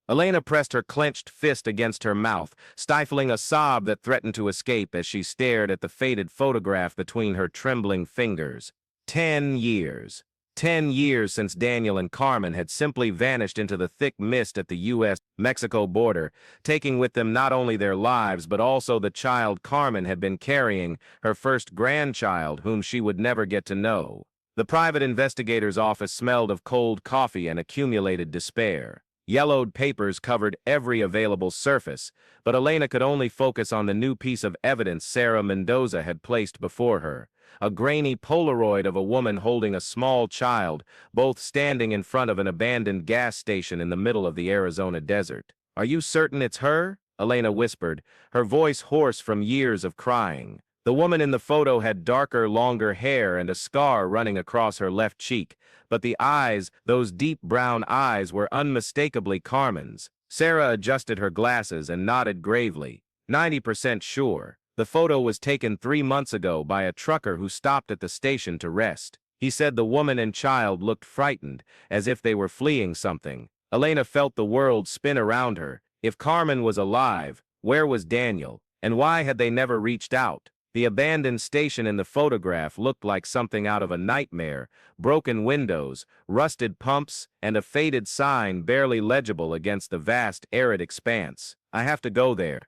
Elena pressed her clenched fist against her mouth, stifling a sob that threatened to escape as she stared at the faded photograph between her trembling fingers. 10 years. 10 years since Daniel and Carmen had simply vanished into the thick mist at the U.S.-Mexico border, taking with them not only their lives but also the child Carmen had been carrying, her first grandchild whom she would never get to know. The private investigator's office smelled of cold coffee and accumulated despair. Yellowed papers covered every available surface, but Elena could only focus on the new piece of evidence Sarah Mendoza had placed before her. A grainy Polaroid of a woman holding a small child, both standing in front of an abandoned gas station in the middle of the Arizona desert. "Are you certain it's her?" Elena whispered, her voice hoarse from years of crying. The woman in the photo had darker, longer hair and a scar running across her left cheek, but the eyes, those deep brown eyes, were unmistakably Carmen's. Sarah adjusted her glasses and nodded gravely. 90% sure. The photo was taken 3 months ago by a trucker who stopped at the station to rest. He said the woman and child looked frightened, as if they were fleeing something. Elena felt the world spin around her. If Carmen was alive, where was Daniel? And why had they never reached out? The abandoned station in the photograph looked like something out of a nightmare: broken windows, rusted pumps, and a faded sign barely legible against the vast, arid expanse. "I have to go there,"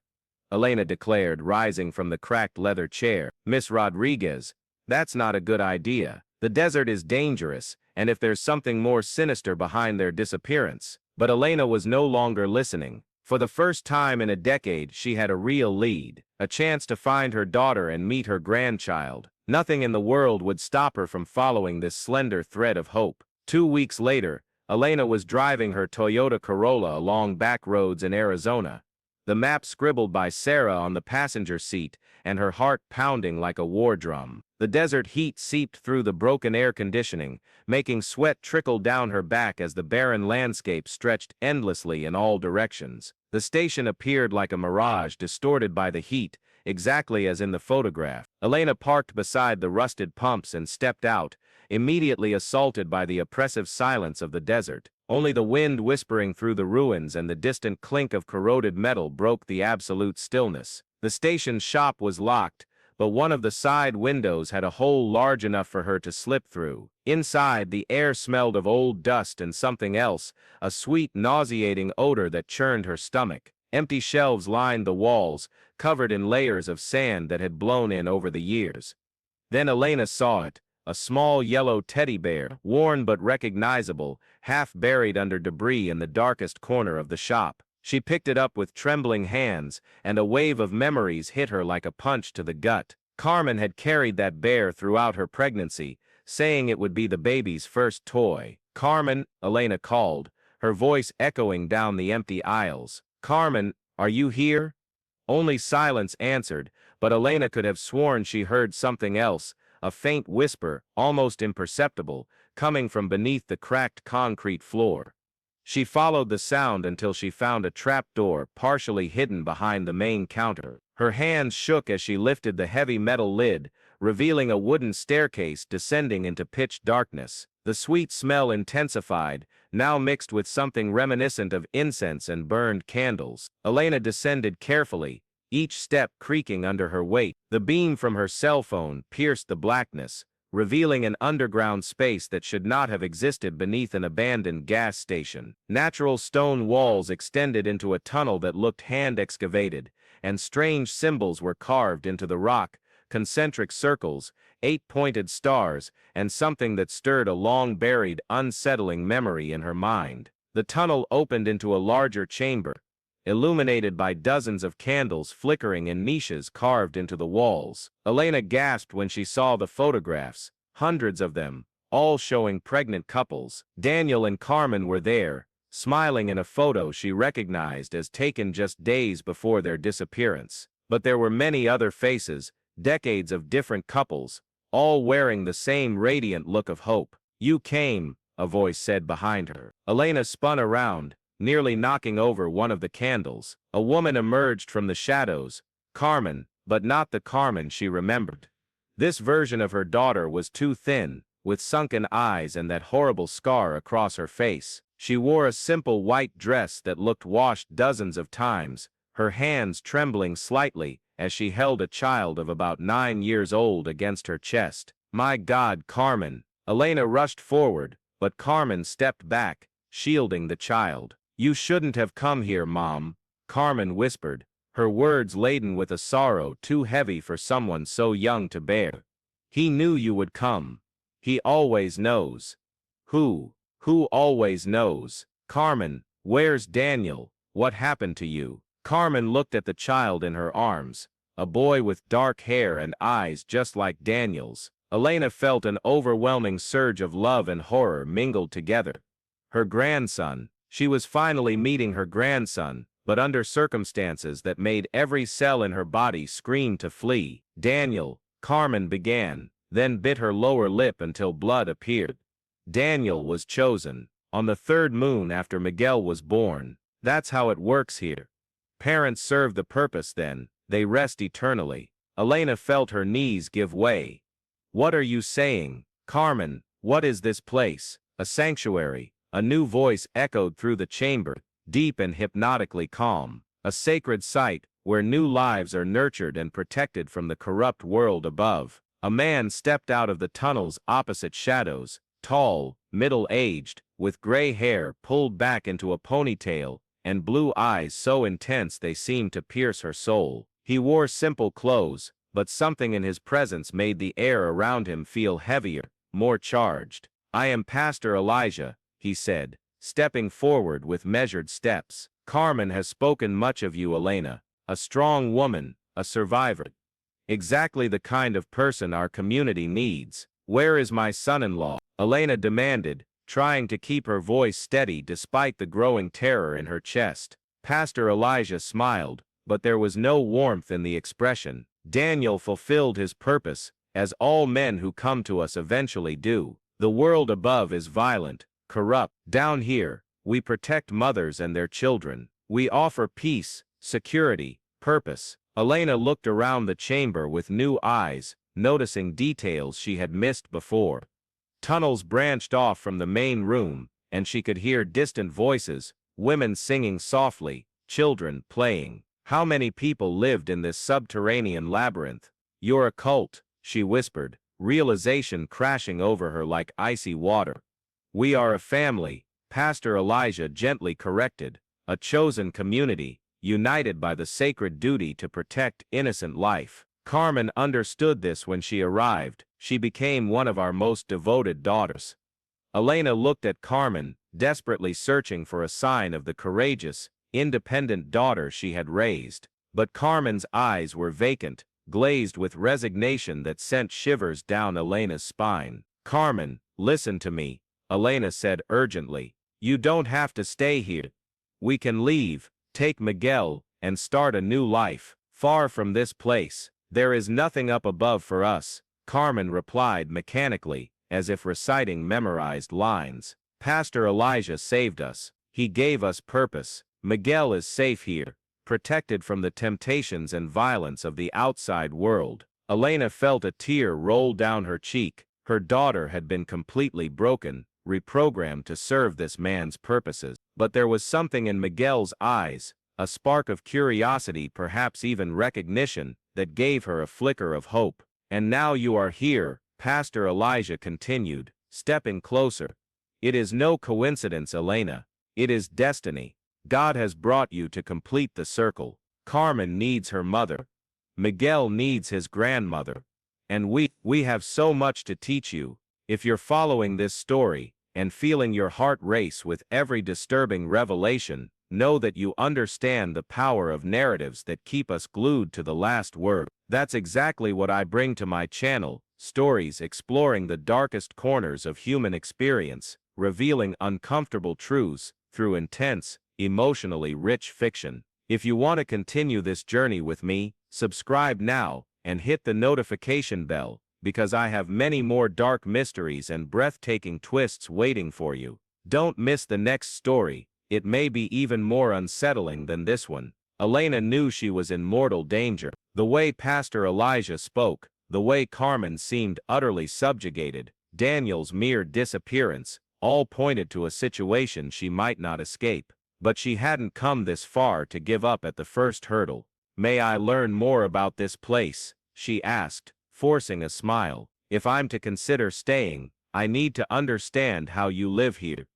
Elena declared, rising from the cracked leather chair. "Miss Rodriguez, that's not a good idea. The desert is dangerous, and if there's something more sinister behind their disappearance." But Elena was no longer listening. For the first time in a decade, she had a real lead, a chance to find her daughter and meet her grandchild. Nothing in the world would stop her from following this slender thread of hope. 2 weeks later, Elena was driving her Toyota Corolla along back roads in Arizona, the map scribbled by Sarah on the passenger seat, and her heart pounding like a war drum. The desert heat seeped through the broken air conditioning, making sweat trickle down her back as the barren landscape stretched endlessly in all directions. The station appeared like a mirage distorted by the heat, exactly as in the photograph. Elena parked beside the rusted pumps and stepped out, immediately assaulted by the oppressive silence of the desert. Only the wind whispering through the ruins and the distant clink of corroded metal broke the absolute stillness. The station's shop was locked, but one of the side windows had a hole large enough for her to slip through. Inside, the air smelled of old dust and something else, a sweet, nauseating odor that churned her stomach. Empty shelves lined the walls, covered in layers of sand that had blown in over the years. Then Elena saw it. A small yellow teddy bear, worn but recognizable, half buried under debris in the darkest corner of the shop. She picked it up with trembling hands, and a wave of memories hit her like a punch to the gut. Carmen had carried that bear throughout her pregnancy, saying it would be the baby's first toy. "Carmen," Elena called, her voice echoing down the empty aisles. "Carmen, are you here?" Only silence answered, but Elena could have sworn she heard something else, a faint whisper, almost imperceptible, coming from beneath the cracked concrete floor. She followed the sound until she found a trapdoor partially hidden behind the main counter. Her hands shook as she lifted the heavy metal lid, revealing a wooden staircase descending into pitch darkness. The sweet smell intensified, now mixed with something reminiscent of incense and burned candles. Elena descended carefully, each step creaking under her weight. The beam from her cell phone pierced the blackness, revealing an underground space that should not have existed beneath an abandoned gas station. Natural stone walls extended into a tunnel that looked hand-excavated, and strange symbols were carved into the rock: concentric circles, 8-pointed stars, and something that stirred a long-buried, unsettling memory in her mind. The tunnel opened into a larger chamber, illuminated by dozens of candles flickering in niches carved into the walls. Elena gasped when she saw the photographs, hundreds of them, all showing pregnant couples. Daniel and Carmen were there, smiling in a photo she recognized as taken just days before their disappearance. But there were many other faces, decades of different couples, all wearing the same radiant look of hope. "You came," a voice said behind her. Elena spun around, nearly knocking over one of the candles. A woman emerged from the shadows, Carmen, but not the Carmen she remembered. This version of her daughter was too thin, with sunken eyes and that horrible scar across her face. She wore a simple white dress that looked washed dozens of times, her hands trembling slightly as she held a child of about 9 years old against her chest. "My God, Carmen!" Elena rushed forward, but Carmen stepped back, shielding the child. "You shouldn't have come here, Mom," Carmen whispered, her words laden with a sorrow too heavy for someone so young to bear. "He knew you would come. He always knows." Who always knows? "Carmen, where's Daniel? What happened to you?" Carmen looked at the child in her arms, a boy with dark hair and eyes just like Daniel's. Elena felt an overwhelming surge of love and horror mingled together. Her grandson. She was finally meeting her grandson, but under circumstances that made every cell in her body scream to flee. "Daniel," Carmen began, then bit her lower lip until blood appeared. Daniel was chosen on the third moon after Miguel was born. That's how it works here. Parents serve the purpose, then they rest eternally. Elena felt her knees give way. "What are you saying, Carmen? What is this place?" "A sanctuary," a new voice echoed through the chamber, deep and hypnotically calm. "A sacred site where new lives are nurtured and protected from the corrupt world above." A man stepped out of the tunnel's opposite shadows, tall, middle-aged, with gray hair pulled back into a ponytail, and blue eyes so intense they seemed to pierce her soul. He wore simple clothes, but something in his presence made the air around him feel heavier, more charged. "I am Pastor Elijah," he said, stepping forward with measured steps. "Carmen has spoken much of you, Elena. A strong woman, a survivor. Exactly the kind of person our community needs. Where is my son-in-law?" Elena demanded, trying to keep her voice steady despite the growing terror in her chest. Pastor Elijah smiled, but there was no warmth in the expression. "Daniel fulfilled his purpose, as all men who come to us eventually do. The world above is violent, corrupt. Down here, we protect mothers and their children. We offer peace, security, purpose." Elena looked around the chamber with new eyes, noticing details she had missed before. Tunnels branched off from the main room, and she could hear distant voices, women singing softly, children playing. How many people lived in this subterranean labyrinth? "You're a cult," she whispered, realization crashing over her like icy water. "We are a family," Pastor Elijah gently corrected, "a chosen community, united by the sacred duty to protect innocent life." Carmen understood this when she arrived. She became one of our most devoted daughters. Elena looked at Carmen, desperately searching for a sign of the courageous, independent daughter she had raised. But Carmen's eyes were vacant, glazed with resignation that sent shivers down Elena's spine. "Carmen, listen to me," Elena said urgently. "You don't have to stay here. We can leave, take Miguel, and start a new life, far from this place. There is nothing up above for us," Carmen replied mechanically, as if reciting memorized lines. "Pastor Elijah saved us. He gave us purpose. Miguel is safe here, protected from the temptations and violence of the outside world." Elena felt a tear roll down her cheek. Her daughter had been completely broken, reprogrammed to serve this man's purposes. But there was something in Miguel's eyes, a spark of curiosity, perhaps even recognition, that gave her a flicker of hope. "And now you are here," Pastor Elijah continued, stepping closer. "It is no coincidence, Elena. It is destiny. God has brought you to complete the circle. Carmen needs her mother. Miguel needs his grandmother. And we have so much to teach you. If you're following this story, and feeling your heart race with every disturbing revelation, know that you understand the power of narratives that keep us glued to the last word. That's exactly what I bring to my channel, stories exploring the darkest corners of human experience, revealing uncomfortable truths through intense, emotionally rich fiction. If you want to continue this journey with me, subscribe now and hit the notification bell, because I have many more dark mysteries and breathtaking twists waiting for you. Don't miss the next story. It may be even more unsettling than this one. Elena knew she was in mortal danger. The way Pastor Elijah spoke, the way Carmen seemed utterly subjugated, Daniel's mere disappearance, All pointed to a situation she might not escape. But she hadn't come this far to give up at the first hurdle. "May I learn more about this place?" she asked, forcing a smile. "If I'm to consider staying, I need to understand how you live here."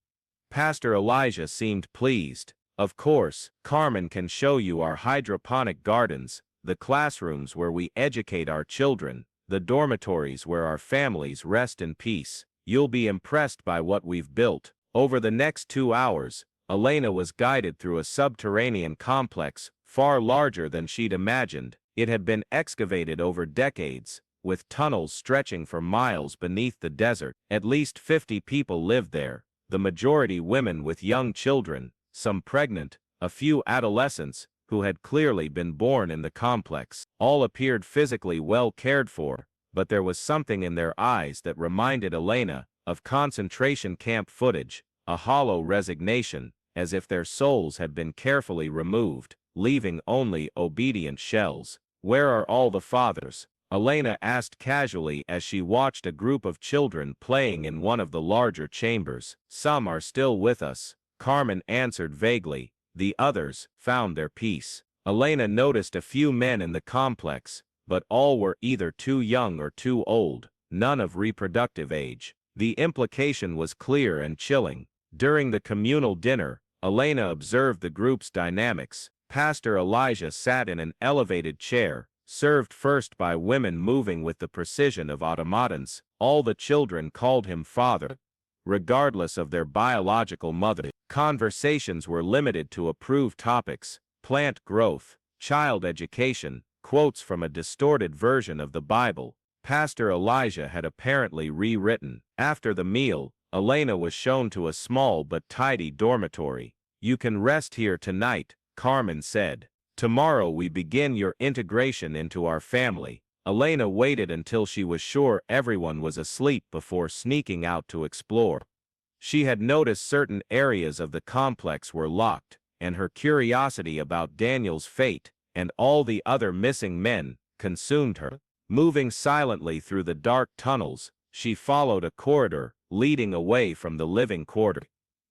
Pastor Elijah seemed pleased. "Of course, Carmen can show you our hydroponic gardens, the classrooms where we educate our children, the dormitories where our families rest in peace. You'll be impressed by what we've built." Over the next 2 hours, Elena was guided through a subterranean complex far larger than she'd imagined. It had been excavated over decades, with tunnels stretching for miles beneath the desert. At least 50 people lived there, the majority women with young children, some pregnant, a few adolescents, who had clearly been born in the complex. All appeared physically well cared for, but there was something in their eyes that reminded Elena of concentration camp footage, a hollow resignation, as if their souls had been carefully removed, leaving only obedient shells. "Where are all the fathers?" Elena asked casually as she watched a group of children playing in one of the larger chambers. "Some are still with us," Carmen answered vaguely. "The others found their peace." Elena noticed a few men in the complex, but all were either too young or too old, none of reproductive age. The implication was clear and chilling. During the communal dinner, Elena observed the group's dynamics. Pastor Elijah sat in an elevated chair, served first by women moving with the precision of automatons. All the children called him father, regardless of their biological mother. Conversations were limited to approved topics: plant growth, child education, quotes from a distorted version of the Bible Pastor Elijah had apparently rewritten. After the meal, Elena was shown to a small but tidy dormitory. "You can rest here tonight," Carmen said. "Tomorrow we begin your integration into our family." Elena waited until she was sure everyone was asleep before sneaking out to explore. She had noticed certain areas of the complex were locked, and her curiosity about Daniel's fate and all the other missing men consumed her. Moving silently through the dark tunnels, she followed a corridor leading away from the living quarter.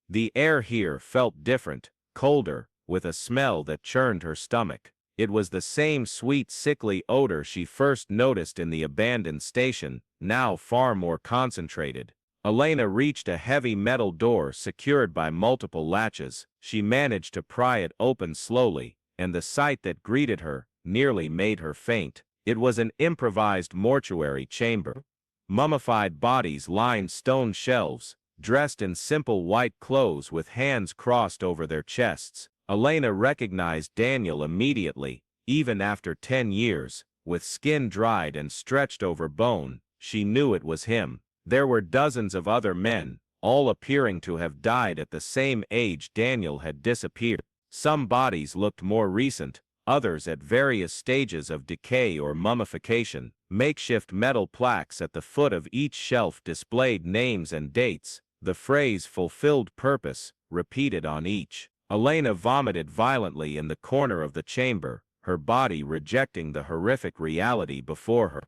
The air here felt different, colder, with a smell that churned her stomach. It was the same sweet, sickly odor she first noticed in the abandoned station, now far more concentrated. Elena reached a heavy metal door secured by multiple latches. She managed to pry it open slowly, and the sight that greeted her nearly made her faint. It was an improvised mortuary chamber. Mummified bodies lined stone shelves, dressed in simple white clothes with hands crossed over their chests. Elena recognized Daniel immediately, even after 10 years, with skin dried and stretched over bone. She knew it was him. There were dozens of other men, all appearing to have died at the same age Daniel had disappeared. Some bodies looked more recent, others at various stages of decay or mummification. Makeshift metal plaques at the foot of each shelf displayed names and dates, the phrase "fulfilled purpose" repeated on each. Elena vomited violently in the corner of the chamber, her body rejecting the horrific reality before her.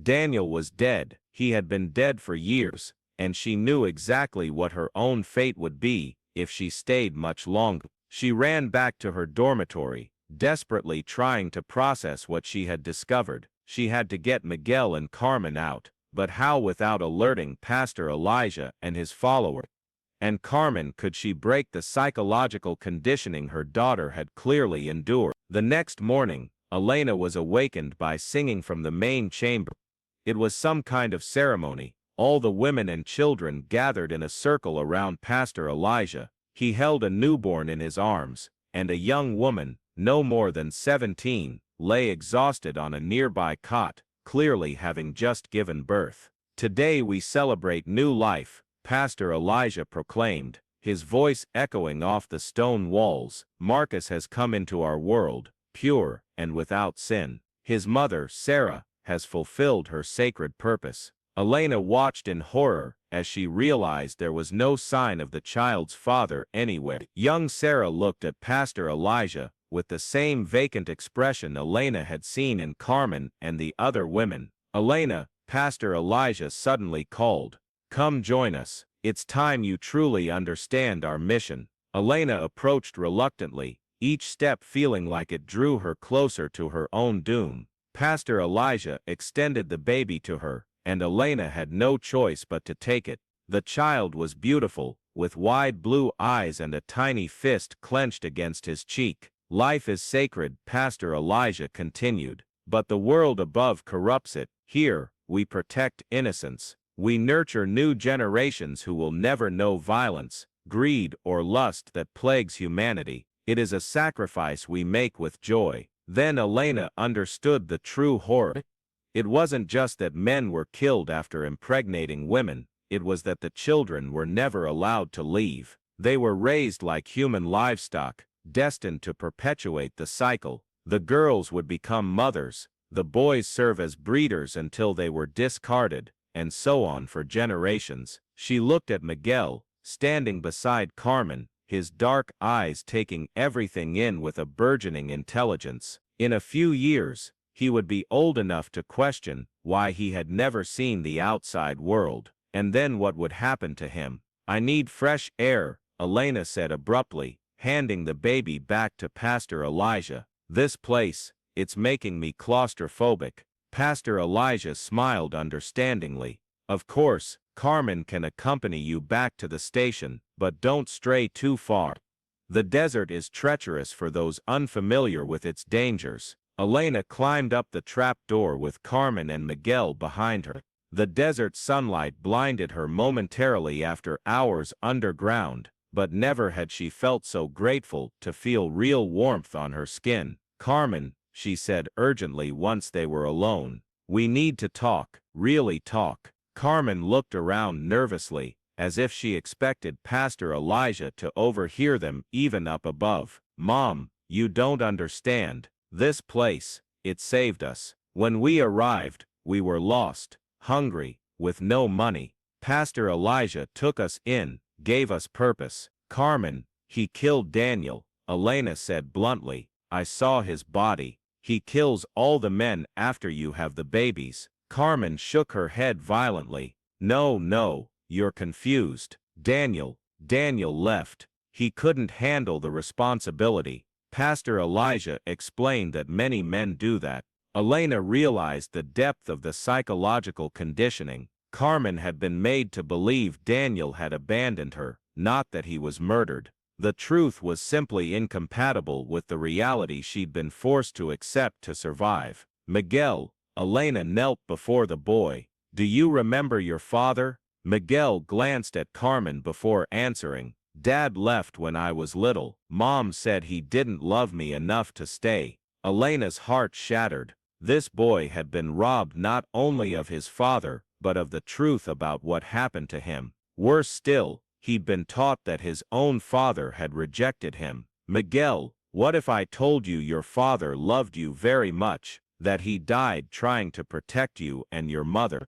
Daniel was dead. He had been dead for years, and she knew exactly what her own fate would be if she stayed much longer. She ran back to her dormitory, desperately trying to process what she had discovered. She had to get Miguel and Carmen out, but how without alerting Pastor Elijah and his follower? And Carmen, could she break the psychological conditioning her daughter had clearly endured? The next morning, Elena was awakened by singing from the main chamber. It was some kind of ceremony. All the women and children gathered in a circle around Pastor Elijah. He held a newborn in his arms, and a young woman, no more than 17, lay exhausted on a nearby cot, clearly having just given birth. "Today we celebrate new life," Pastor Elijah proclaimed, his voice echoing off the stone walls. "Marcus has come into our world, pure and without sin. His mother, Sarah, has fulfilled her sacred purpose." Elena watched in horror as she realized there was no sign of the child's father anywhere. Young Sarah looked at Pastor Elijah with the same vacant expression Elena had seen in Carmen and the other women. "Elena," Pastor Elijah suddenly called, "come join us." It's time you truly understand our mission. Elena approached reluctantly, each step feeling like it drew her closer to her own doom. Pastor Elijah extended the baby to her, and Elena had no choice but to take it. The child was beautiful, with wide blue eyes and a tiny fist clenched against his cheek. Life is sacred, Pastor Elijah continued, but the world above corrupts it. Here, we protect innocence. We nurture new generations who will never know violence, greed, or lust that plagues humanity. It is a sacrifice we make with joy. Then Elena understood the true horror. It wasn't just that men were killed after impregnating women, it was that the children were never allowed to leave. They were raised like human livestock, destined to perpetuate the cycle. The girls would become mothers, the boys serve as breeders until they were discarded, and so on for generations. She looked at Miguel, standing beside Carmen, his dark eyes taking everything in with a burgeoning intelligence. In a few years, he would be old enough to question why he had never seen the outside world. And then what would happen to him? I need fresh air, Elena said abruptly, handing the baby back to Pastor Elijah. This place, it's making me claustrophobic. Pastor Elijah smiled understandingly. Of course, Carmen can accompany you back to the station, but don't stray too far. The desert is treacherous for those unfamiliar with its dangers. Elena climbed up the trap door with Carmen and Miguel behind her. The desert sunlight blinded her momentarily after hours underground, but never had she felt so grateful to feel real warmth on her skin. Carmen, she said urgently once they were alone, we need to talk, really talk. Carmen looked around nervously, as if she expected Pastor Elijah to overhear them even up above. Mom, you don't understand. This place, it saved us. When we arrived, we were lost, hungry, with no money. Pastor Elijah took us in, gave us purpose. Carmen, he killed Daniel, Elena said bluntly. I saw his body. He kills all the men after you have the babies. Carmen shook her head violently. No, no, you're confused. Daniel left. He couldn't handle the responsibility. Pastor Elijah explained that many men do that. Elena realized the depth of the psychological conditioning. Carmen had been made to believe Daniel had abandoned her, not that he was murdered. The truth was simply incompatible with the reality she'd been forced to accept to survive. Miguel, Elena knelt before the boy. Do you remember your father? Miguel glanced at Carmen before answering. Dad left when I was little. Mom said he didn't love me enough to stay. Elena's heart shattered. This boy had been robbed not only of his father, but of the truth about what happened to him. Worse still, he'd been taught that his own father had rejected him. Miguel, what if I told you your father loved you very much, that he died trying to protect you and your mother?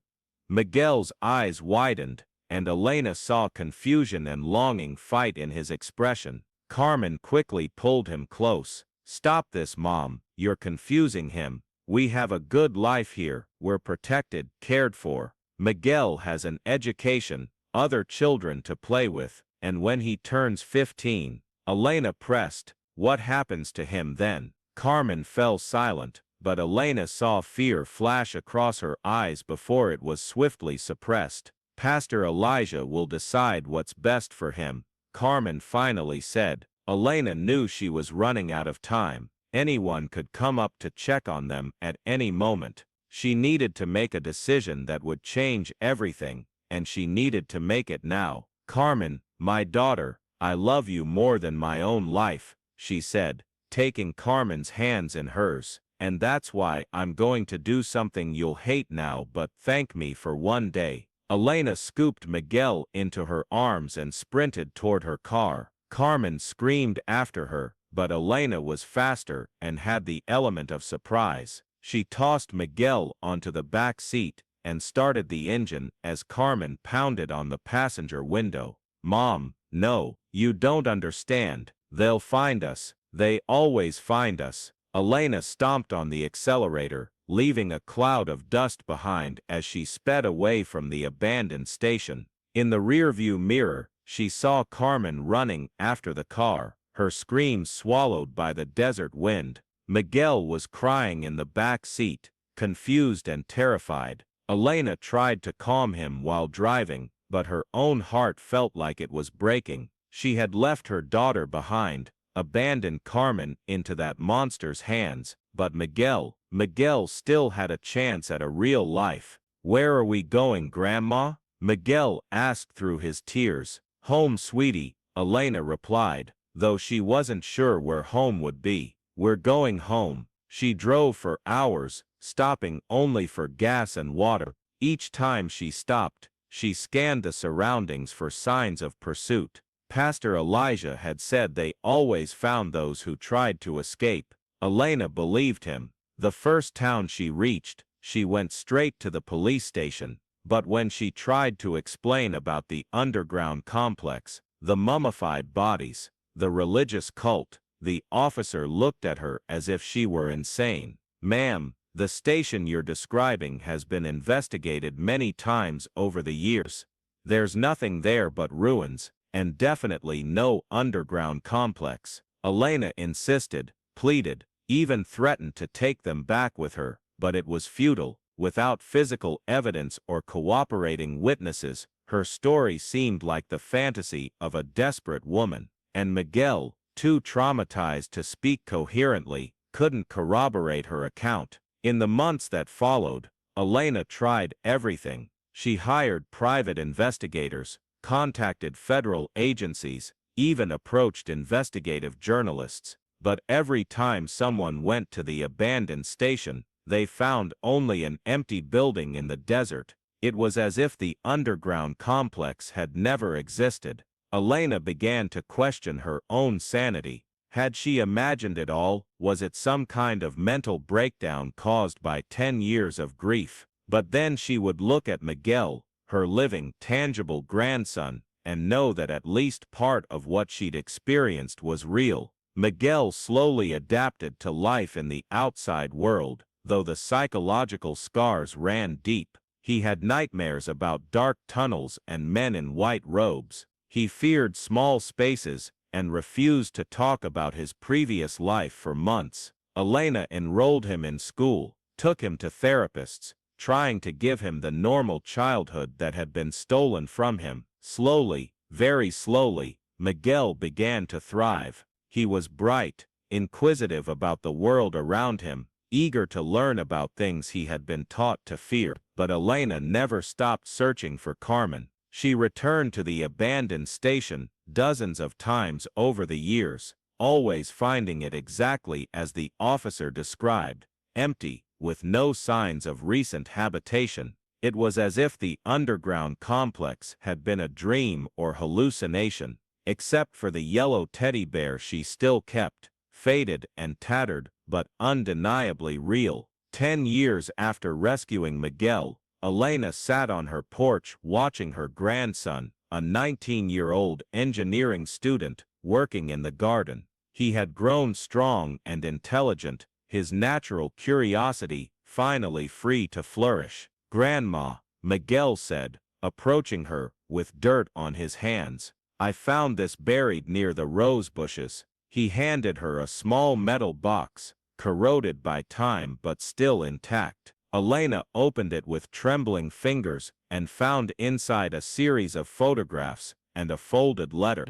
Miguel's eyes widened, and Elena saw confusion and longing fight in his expression. Carmen quickly pulled him close. Stop this, Mom, you're confusing him. We have a good life here, we're protected, cared for. Miguel has an education, other children to play with, and when he turns 15, Elena pressed, what happens to him then? Carmen fell silent, but Elena saw fear flash across her eyes before it was swiftly suppressed. Pastor Elijah will decide what's best for him, Carmen finally said. Elena knew she was running out of time. Anyone could come up to check on them at any moment. She needed to make a decision that would change everything, and she needed to make it now. Carmen, my daughter, I love you more than my own life, she said, taking Carmen's hands in hers. And that's why I'm going to do something you'll hate now, but thank me for one day. Elena scooped Miguel into her arms and sprinted toward her car. Carmen screamed after her, but Elena was faster and had the element of surprise. She tossed Miguel onto the back seat and started the engine as Carmen pounded on the passenger window. Mom, no, you don't understand. They'll find us. They always find us. Elena stomped on the accelerator, leaving a cloud of dust behind as she sped away from the abandoned station. In the rearview mirror, she saw Carmen running after the car, her screams swallowed by the desert wind. Miguel was crying in the back seat, confused and terrified. Elena tried to calm him while driving, but her own heart felt like it was breaking. She had left her daughter behind, abandoned Carmen into that monster's hands, but Miguel still had a chance at a real life. "Where are we going, Grandma?" Miguel asked through his tears. "Home, sweetie," Elena replied, though she wasn't sure where home would be. "We're going home." She drove for hours, stopping only for gas and water. Each time she stopped, she scanned the surroundings for signs of pursuit. Pastor Elijah had said they always found those who tried to escape. Elena believed him. The first town she reached, she went straight to the police station. But when she tried to explain about the underground complex, the mummified bodies, the religious cult, the officer looked at her as if she were insane. "Ma'am, the station you're describing has been investigated many times over the years. There's nothing there but ruins, and definitely no underground complex." Elena insisted, pleaded, even threatened to take them back with her, but it was futile. Without physical evidence or cooperating witnesses, her story seemed like the fantasy of a desperate woman, and Miguel, too traumatized to speak coherently, couldn't corroborate her account. In the months that followed, Elena tried everything. She hired private investigators, contacted federal agencies, even approached investigative journalists. But every time someone went to the abandoned station, they found only an empty building in the desert. It was as if the underground complex had never existed. Elena began to question her own sanity. Had she imagined it all? Was it some kind of mental breakdown caused by 10 years of grief? But then she would look at Miguel, her living, tangible grandson, and know that at least part of what she'd experienced was real. Miguel slowly adapted to life in the outside world. Though the psychological scars ran deep, he had nightmares about dark tunnels and men in white robes. He feared small spaces and refused to talk about his previous life for months. Elena enrolled him in school, took him to therapists, trying to give him the normal childhood that had been stolen from him. Slowly, very slowly, Miguel began to thrive. He was bright, inquisitive about the world around him, eager to learn about things he had been taught to fear. But Elena never stopped searching for Carmen. She returned to the abandoned station dozens of times over the years, always finding it exactly as the officer described, empty, with no signs of recent habitation. It was as if the underground complex had been a dream or hallucination, except for the yellow teddy bear she still kept, faded and tattered, but undeniably real. 10 years after rescuing Miguel, Elena sat on her porch watching her grandson, a 19-year-old engineering student, working in the garden. He had grown strong and intelligent, his natural curiosity finally free to flourish. "Grandma," Miguel said, approaching her, with dirt on his hands, "I found this buried near the rose bushes." He handed her a small metal box, corroded by time but still intact. Elena opened it with trembling fingers and found inside a series of photographs and a folded letter.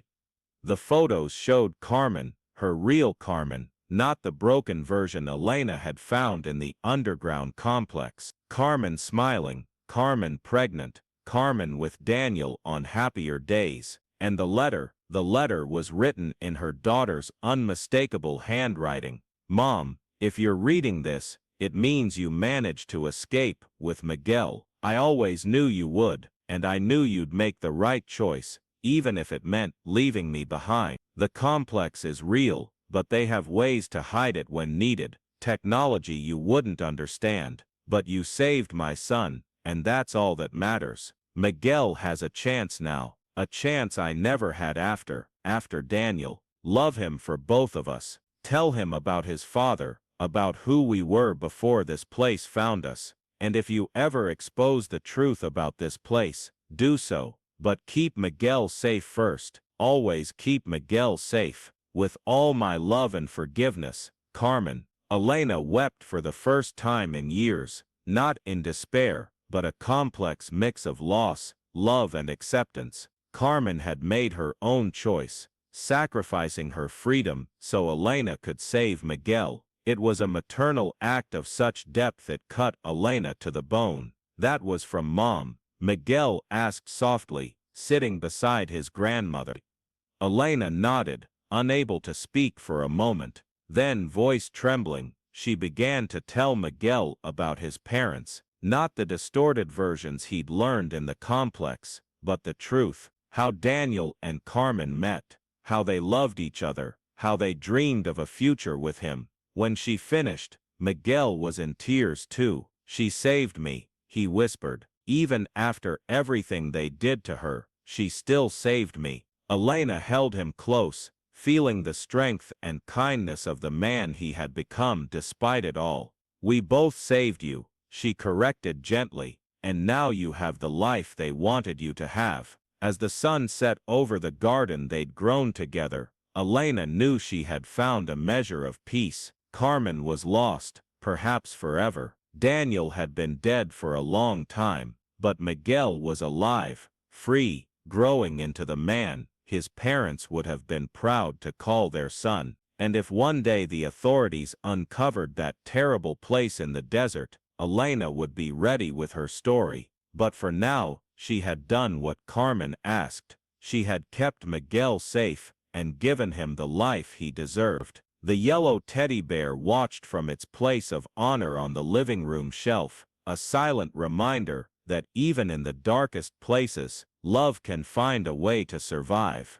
The photos showed Carmen, her real Carmen, not the broken version Elena had found in the underground complex. Carmen smiling, Carmen pregnant, Carmen with Daniel on happier days. And the letter was written in her daughter's unmistakable handwriting. "Mom, if you're reading this, it means you managed to escape with Miguel. I always knew you would, and I knew you'd make the right choice, even if it meant leaving me behind. The complex is real, but they have ways to hide it when needed, technology you wouldn't understand. But you saved my son, and that's all that matters. Miguel has a chance now. A chance I never had after Daniel. Love him for both of us. Tell him about his father, about who we were before this place found us. And if you ever expose the truth about this place, do so. But keep Miguel safe first. Always keep Miguel safe. With all my love and forgiveness, Carmen. Elena wept for the first time in years, not in despair, but a complex mix of loss, love and acceptance. Carmen had made her own choice, sacrificing her freedom so Elena could save Miguel. It was a maternal act of such depth it cut Elena to the bone. That was from Mom, Miguel asked softly, sitting beside his grandmother. Elena nodded, unable to speak for a moment. Then, voice trembling, she began to tell Miguel about his parents, not the distorted versions he'd learned in the complex, but the truth, how Daniel and Carmen met, how they loved each other, how they dreamed of a future with him. When she finished, Miguel was in tears too. She saved me, he whispered. Even after everything they did to her, she still saved me. Elena held him close, feeling the strength and kindness of the man he had become despite it all. We both saved you, she corrected gently, and now you have the life they wanted you to have. As the sun set over the garden they'd grown together, Elena knew she had found a measure of peace. Carmen was lost, perhaps forever. Daniel had been dead for a long time, but Miguel was alive, free, growing into the man his parents would have been proud to call their son. And if one day the authorities uncovered that terrible place in the desert, Elena would be ready with her story. But for now, she had done what Carmen asked. She had kept Miguel safe and given him the life he deserved. The yellow teddy bear watched from its place of honor on the living room shelf, a silent reminder that even in the darkest places, love can find a way to survive.